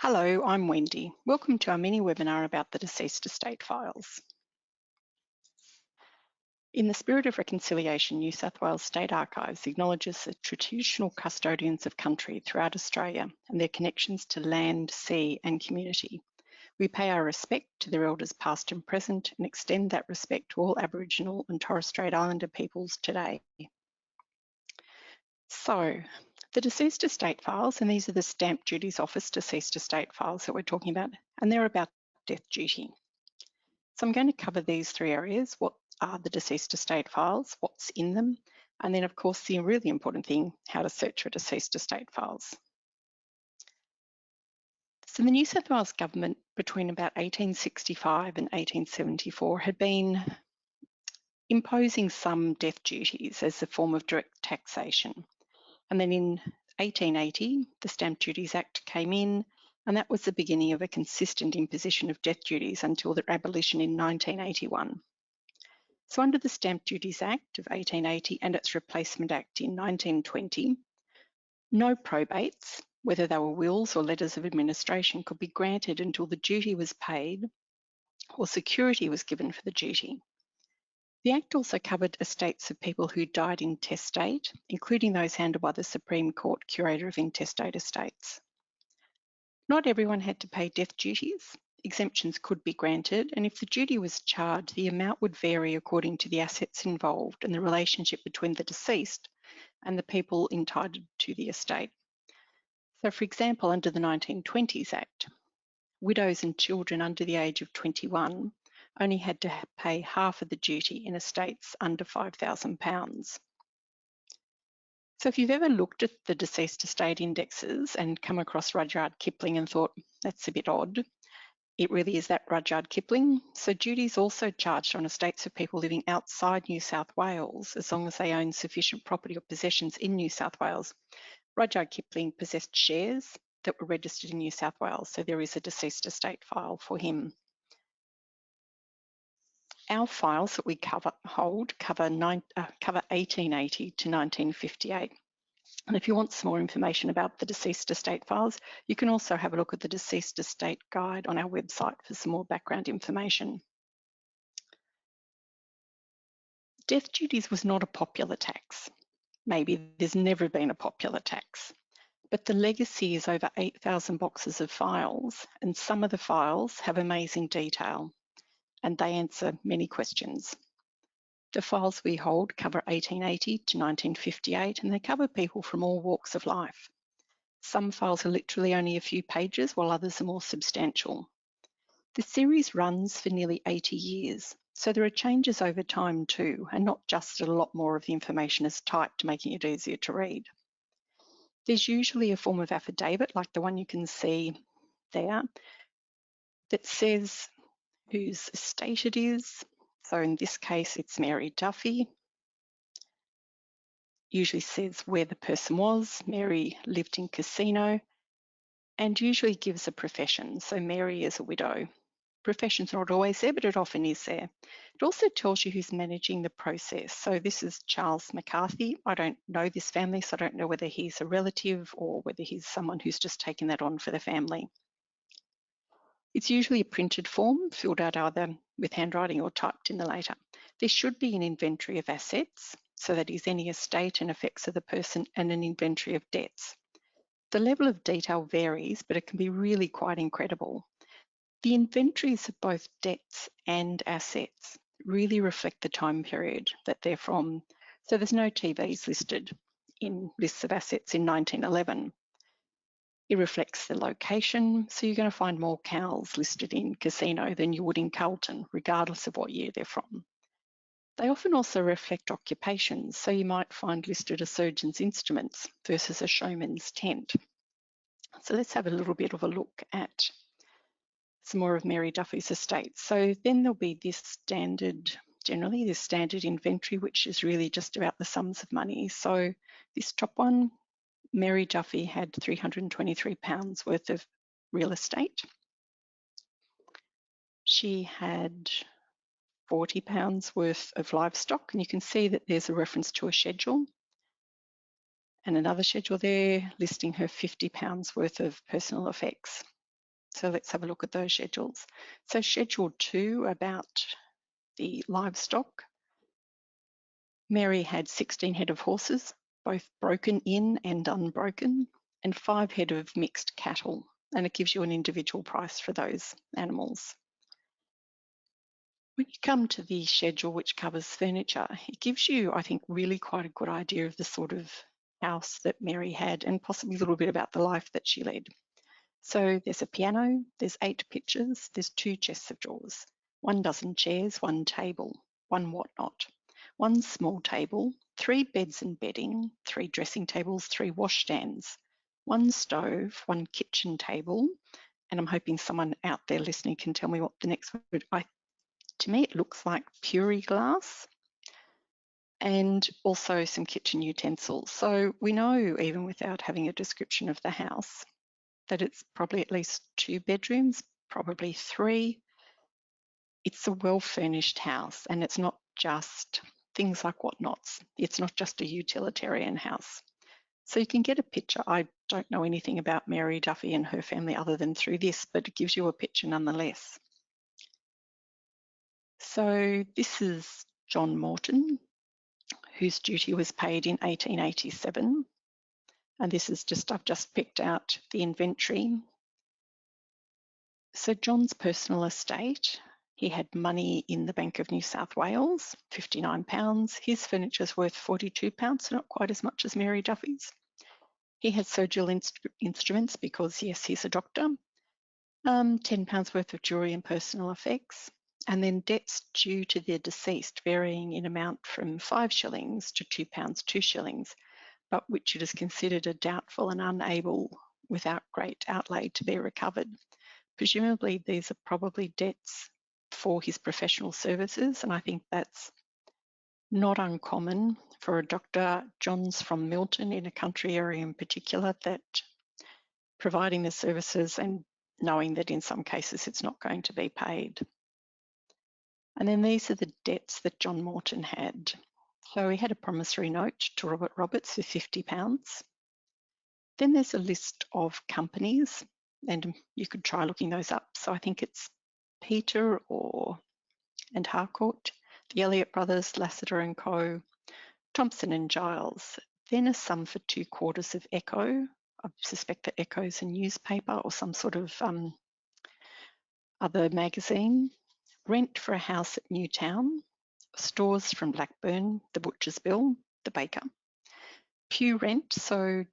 Hello, I'm Wendy. Welcome to our mini webinar about the deceased estate files. In the spirit of reconciliation, New South Wales State Archives acknowledges the traditional custodians of country throughout Australia and their connections to land, sea and community. We pay our respect to their elders past and present and extend that respect to all Aboriginal and Torres Strait Islander peoples today. So, the deceased estate files, and these are the Stamp Duties Office deceased estate files that we're talking about, and they're about death duty. So I'm going to cover these three areas: what are the deceased estate files, what's in them, and then of course the really important thing, how to search for deceased estate files. So the New South Wales government between about 1865 and 1874 had been imposing some death duties as a form of direct taxation. And then in 1880, the Stamp Duties Act came in, and that was the beginning of a consistent imposition of death duties until their abolition in 1981. So under the Stamp Duties Act of 1880 and its Replacement Act in 1920, no probates, whether they were wills or letters of administration, could be granted until the duty was paid or security was given for the duty. The Act also covered estates of people who died intestate, including those handled by the Supreme Court Curator of Intestate Estates. Not everyone had to pay death duties. Exemptions could be granted, and if the duty was charged, the amount would vary according to the assets involved and the relationship between the deceased and the people entitled to the estate. So, for example, under the 1920s Act, widows and children under the age of 21 only had to pay half of the duty in estates under £5,000. So if you've ever looked at the deceased estate indexes and come across Rudyard Kipling and thought, that's a bit odd, it really is that Rudyard Kipling. So duties also charged on estates of people living outside New South Wales, as long as they own sufficient property or possessions in New South Wales. Rudyard Kipling possessed shares that were registered in New South Wales, so there is a deceased estate file for him. Our files that we cover 1880 to 1958. And if you want some more information about the deceased estate files, you can also have a look at the Deceased Estate Guide on our website for some more background information. Death duties was not a popular tax. Maybe there's never been a popular tax, but the legacy is over 8,000 boxes of files, and some of the files have amazing detail, and they answer many questions. The files we hold cover 1880 to 1958, and they cover people from all walks of life. Some files are literally only a few pages, while others are more substantial. The series runs for nearly 80 years, so there are changes over time too, and not just a lot more of the information is typed, making it easier to read. There's usually a form of affidavit, like the one you can see there, that says whose estate it is. So in this case, it's Mary Duffy. Usually says where the person was. Mary lived in Casino, and usually gives a profession. So Mary is a widow. Profession's not always there, but it often is there. It also tells you who's managing the process. So this is Charles McCarthy. I don't know this family, so I don't know whether he's a relative or whether he's someone who's just taken that on for the family. It's usually a printed form, filled out either with handwriting or typed in the later. There should be an inventory of assets, so that is any estate and effects of the person, and an inventory of debts. The level of detail varies, but it can be really quite incredible. The inventories of both debts and assets really reflect the time period that they're from. So there's no TVs listed in lists of assets in 1911. It reflects the location, so you're going to find more cows listed in Casino than you would in Carlton, regardless of what year they're from. They often also reflect occupations, so you might find listed a surgeon's instruments versus a showman's tent. So let's have a little bit of a look at some more of Mary Duffy's estate. So then there'll be this standard, generally this standard inventory, which is really just about the sums of money. So this top one, Mary Duffy had £323 worth of real estate. She had £40 worth of livestock, and you can see that there's a reference to a schedule and another schedule there listing her £50 worth of personal effects. So let's have a look at those schedules. So Schedule 2 about the livestock. Mary had 16 head of horses, both broken in and unbroken, and 5 head of mixed cattle. And it gives you an individual price for those animals. When you come to the schedule which covers furniture, it gives you, I think, really quite a good idea of the sort of house that Mary had and possibly a little bit about the life that she led. So there's a piano, there's 8 pictures, there's 2 chests of drawers, 1 dozen chairs, 1 table, 1 whatnot, 1 small table, 3 beds and bedding, 3 dressing tables, 3 washstands, 1 stove, 1 kitchen table, and I'm hoping someone out there listening can tell me what the next word. To me, it looks like puree glass, and also some kitchen utensils. So we know, even without having a description of the house, that it's probably at least 2 bedrooms, probably 3. It's a well-furnished house, and it's not just things like whatnots. It's not just a utilitarian house. So you can get a picture. I don't know anything about Mary Duffy and her family other than through this, but it gives you a picture nonetheless. So this is John Morton, whose duty was paid in 1887. And this is just, I've just picked out the inventory. So John's personal estate, he had money in the Bank of New South Wales, £59. His furniture's worth £42, so not quite as much as Mary Duffy's. He had surgical instruments because, yes, he's a doctor. £10 worth of jewellery and personal effects. And then debts due to the deceased varying in amount from 5 shillings to £2, 2 shillings, but which it is considered a doubtful and unable, without great outlay, to be recovered. Presumably these are probably debts for his professional services, and I think that's not uncommon for a doctor. John's from Milton, in a country area in particular, that providing the services and knowing that in some cases it's not going to be paid. And then these are the debts that John Morton had. So he had a promissory note to Robert Roberts for £50. Then there's a list of companies, and you could try looking those up. So I think it's Peter and Harcourt, the Elliott Brothers, Lassiter and Co., Thompson and Giles. Then a sum for 2/4 of Echo. I suspect that Echo's a newspaper or some sort of other magazine. Rent for a house at Newtown. Stores from Blackburn, the butcher's bill, the baker. Pew rent, so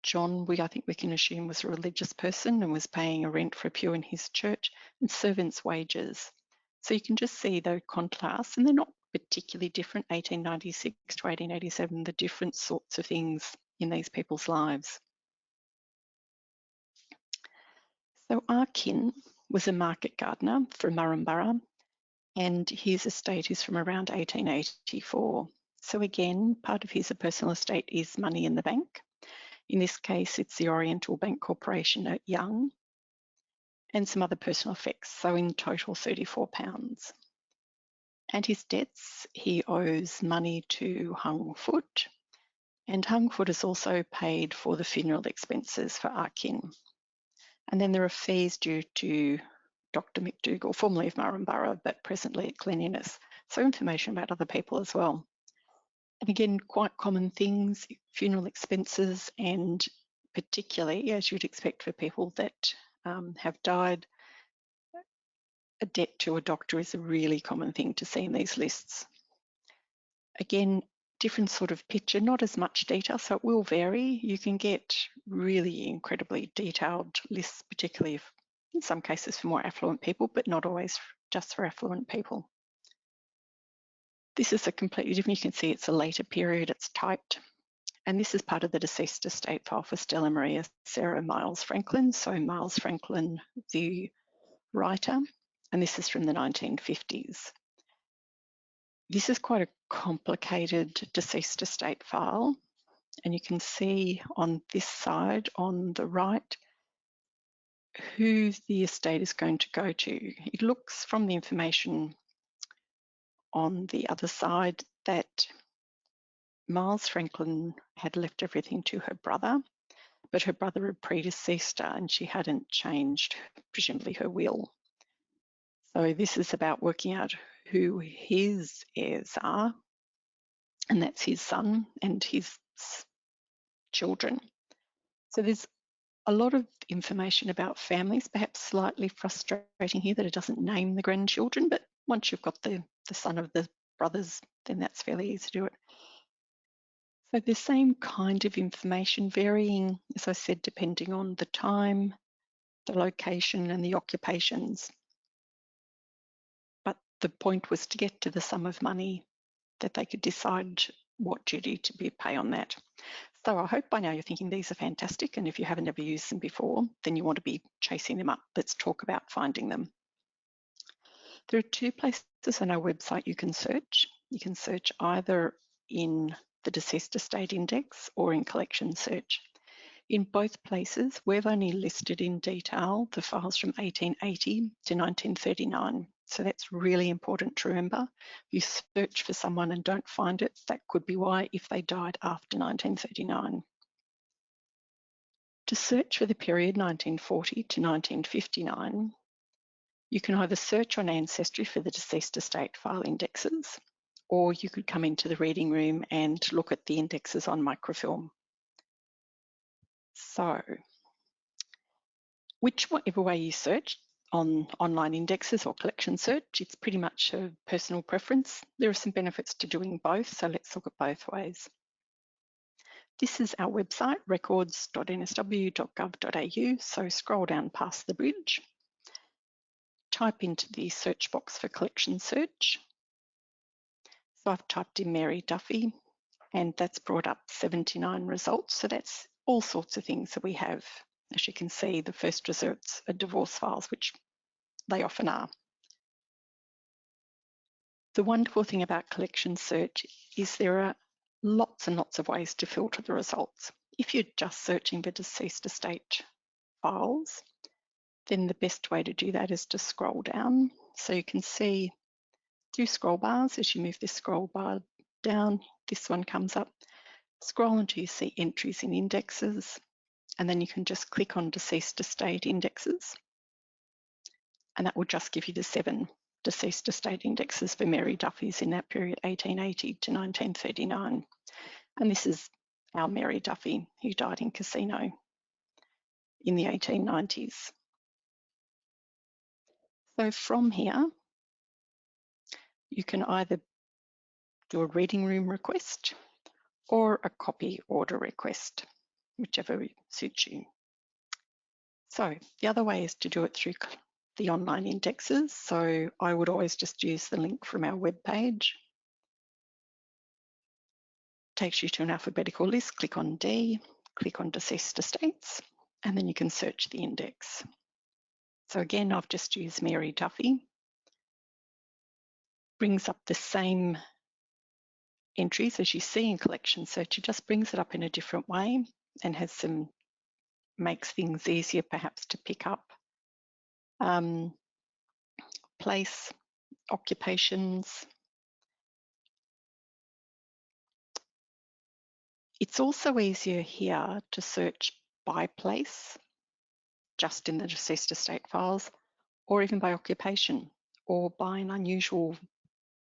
John, I think we can assume, was a religious person and was paying a rent for a pew in his church, and servants' wages. So you can just see the contrasts, and they're not particularly different, 1896 to 1887, the different sorts of things in these people's lives. So Arkin was a market gardener from Murrumburra, and his estate is from around 1884. So again, part of his personal estate is money in the bank. In this case, it's the Oriental Bank Corporation at Young, and some other personal effects, so in total £34. And his debts, he owes money to Hung Foot, and Hung Foot has also paid for the funeral expenses for Arkin. And then there are fees due to Dr. McDougall, formerly of Murrumburra, but presently at Cleanliness. So information about other people as well. And again, quite common things, funeral expenses, and particularly, as you'd expect for people that have died, a debt to a doctor is a really common thing to see in these lists. Again, different sort of picture, not as much detail, so it will vary. You can get really incredibly detailed lists, particularly in some cases for more affluent people, but not always just for affluent people. This is a completely different, you can see it's a later period, it's typed. And this is part of the deceased estate file for Stella Maria Sarah Miles Franklin. So Miles Franklin, the writer, and this is from the 1950s. This is quite a complicated deceased estate file, and you can see on this side on the right who the estate is going to go to. It looks from the information on the other side that Miles Franklin had left everything to her brother, but her brother had predeceased her and she hadn't changed, presumably, her will. So this is about working out who his heirs are, and that's his son and his children. So there's a lot of information about families, perhaps slightly frustrating here that it doesn't name the grandchildren, but once you've got the son of the brothers, then that's fairly easy to do it. So the same kind of information, varying, as I said, depending on the time, the location, and the occupations. But the point was to get to the sum of money that they could decide what duty to pay on that. So I hope by now you're thinking these are fantastic, and if you haven't ever used them before, then you want to be chasing them up. Let's talk about finding them. There are two places on our website you can search. You can search either in the Deceased Estate Index or in Collection Search. In both places, we've only listed in detail the files from 1880 to 1939. So that's really important to remember. If you search for someone and don't find it, that could be why, if they died after 1939. To search for the period 1940 to 1959, you can either search on Ancestry for the deceased estate file indexes, or you could come into the reading room and look at the indexes on microfilm. So, whichever way you search, on online indexes or collection search, it's pretty much a personal preference. There are some benefits to doing both, so let's look at both ways. This is our website, records.nsw.gov.au, so scroll down past the bridge, type into the search box for collection search. So I've typed in Mary Duffy, and that's brought up 79 results, so that's all sorts of things that we have. As you can see, the first results are divorce files, which they often are. The wonderful thing about collection search is there are lots and lots of ways to filter the results. If you're just searching for deceased estate files, then the best way to do that is to scroll down. So you can see two scroll bars. As you move this scroll bar down, this one comes up. Scroll until you see entries in indexes, and then you can just click on deceased estate indexes, and that will just give you the 7 deceased estate indexes for Mary Duffy's in that period, 1880 to 1939. And this is our Mary Duffy, who died in Casino in the 1890s. So from here, you can either do a reading room request or a copy order request, whichever suits you. So the other way is to do it through the online indexes. So I would always just use the link from our webpage. Takes you to an alphabetical list. Click on D, click on deceased estates, and then you can search the index. So again, I've just used Mary Duffy. Brings up the same entries as you see in collection search. It just brings it up in a different way and has some, makes things easier perhaps to pick up. Place, occupations. It's also easier here to search by place, just in the deceased estate files, or even by occupation, or by an unusual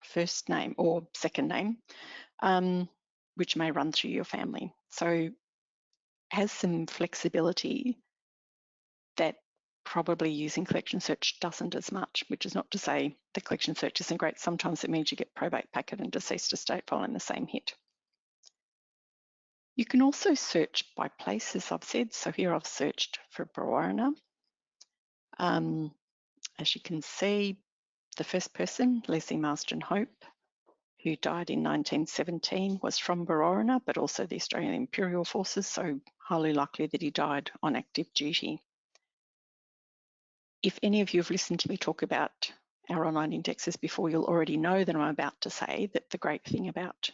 first name or second name, which may run through your family. So has some flexibility that probably using collection search doesn't as much, which is not to say the collection search isn't great. Sometimes it means you get probate packet and deceased estate file in the same hit. You can also search by place, as I've said. So here I've searched for Brewarrina. As you can see, the first person, Leslie Marsden Hope, who died in 1917, was from Brewarrina, but also the Australian Imperial Forces, so highly likely that he died on active duty. If any of you have listened to me talk about our online indexes before, you'll already know that I'm about to say that the great thing about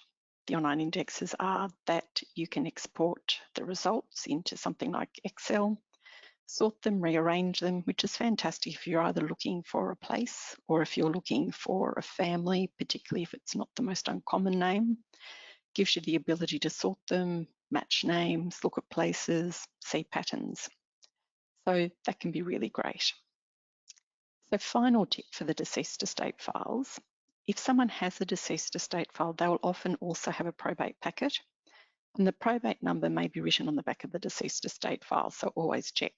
the online indexes are that you can export the results into something like Excel, sort them, rearrange them, which is fantastic if you're either looking for a place or if you're looking for a family, particularly if it's not the most uncommon name. Gives you the ability to sort them, match names, look at places, see patterns. So that can be really great. So final tip for the deceased estate files. If someone has a deceased estate file, they will often also have a probate packet, and the probate number may be written on the back of the deceased estate file, so always check.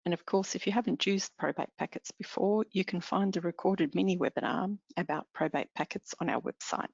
And of course, if you haven't used probate packets before, you can find a recorded mini webinar about probate packets on our website.